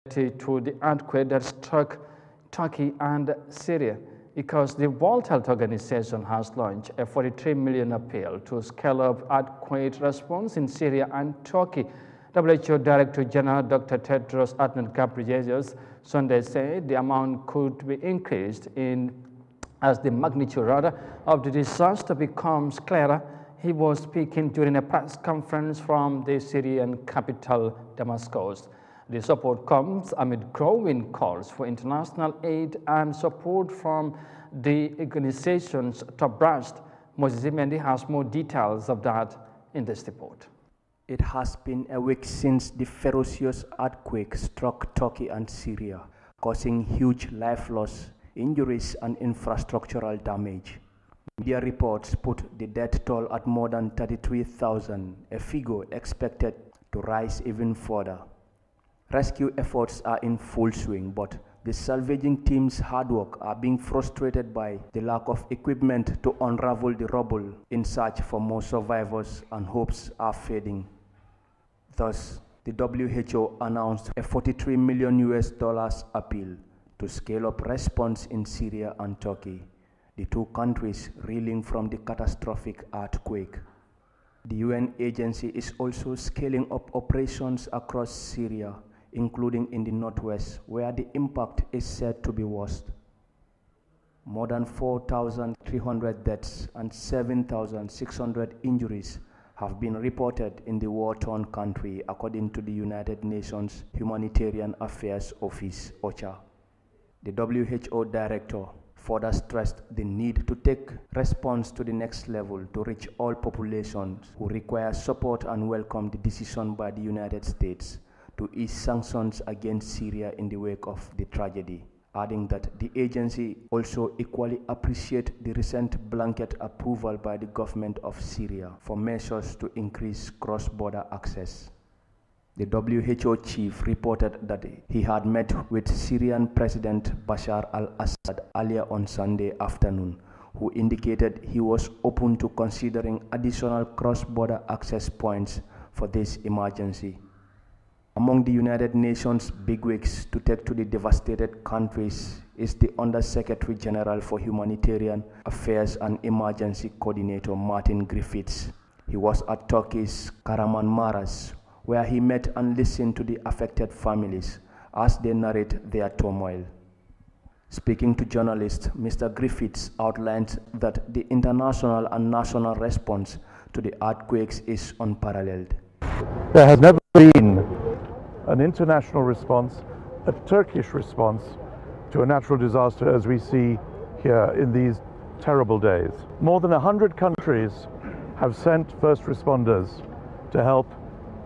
to the earthquake that struck Turkey and Syria, because the World Health Organization has launched a $43 million appeal to scale up earthquake response in Syria and Turkey. WHO Director General Dr. Tedros Adhanom Ghebreyesus Sunday said the amount could be increased as the magnitude of the disaster becomes clearer. He was speaking during a press conference from the Syrian capital, Damascus. The support comes amid growing calls for international aid and support from the organization's top brass. Moses Imendi has more details of that in this report. It has been a week since the ferocious earthquake struck Turkey and Syria, causing huge life loss, injuries, and infrastructural damage. Media reports put the death toll at more than 33,000, a figure expected to rise even further. Rescue efforts are in full swing, but the salvaging team's hard work are being frustrated by the lack of equipment to unravel the rubble in search for more survivors, and hopes are fading. Thus, the WHO announced a $43 million appeal to scale up response in Syria and Turkey, the two countries reeling from the catastrophic earthquake. The UN agency is also scaling up operations across Syria, including in the northwest, where the impact is said to be worst. More than 4,300 deaths and 7,600 injuries have been reported in the war-torn country, according to the United Nations Humanitarian Affairs Office, OCHA. The WHO director further stressed the need to take response to the next level to reach all populations who require support, and welcomed the decision by the United States to ease sanctions against Syria in the wake of the tragedy, adding that the agency also equally appreciates the recent blanket approval by the government of Syria for measures to increase cross-border access. The WHO chief reported that he had met with Syrian President Bashar al-Assad earlier on Sunday afternoon, who indicated he was open to considering additional cross-border access points for this emergency. Among the United Nations bigwigs to take to the devastated countries is the Under-Secretary General for Humanitarian Affairs and Emergency Coordinator Martin Griffiths. He was at Turkey's Kahramanmaraş, where he met and listened to the affected families as they narrate their turmoil. Speaking to journalists, Mr. Griffiths outlined that the international and national response to the earthquakes is unparalleled. There has never been an international response, a Turkish response to a natural disaster as we see here in these terrible days. More than 100 countries have sent first responders to help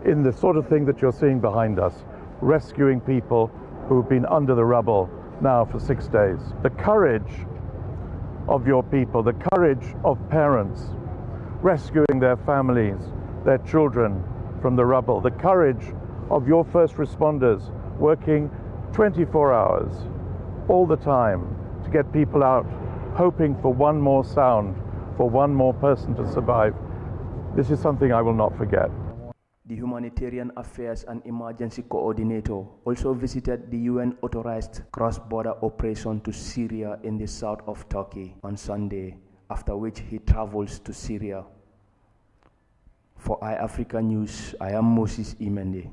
in the sort of thing that you're seeing behind us, rescuing people who've been under the rubble now for 6 days. The courage of your people, the courage of parents rescuing their families, their children from the rubble, the courage of your first responders working 24 hours all the time to get people out, hoping for one more sound, for one more person to survive. This is something I will not forget. The Humanitarian Affairs and Emergency Coordinator also visited the UN-authorized cross-border operation to Syria in the south of Turkey on Sunday, after which he travels to Syria. For Eyeafrica News, I am Moses Imendi.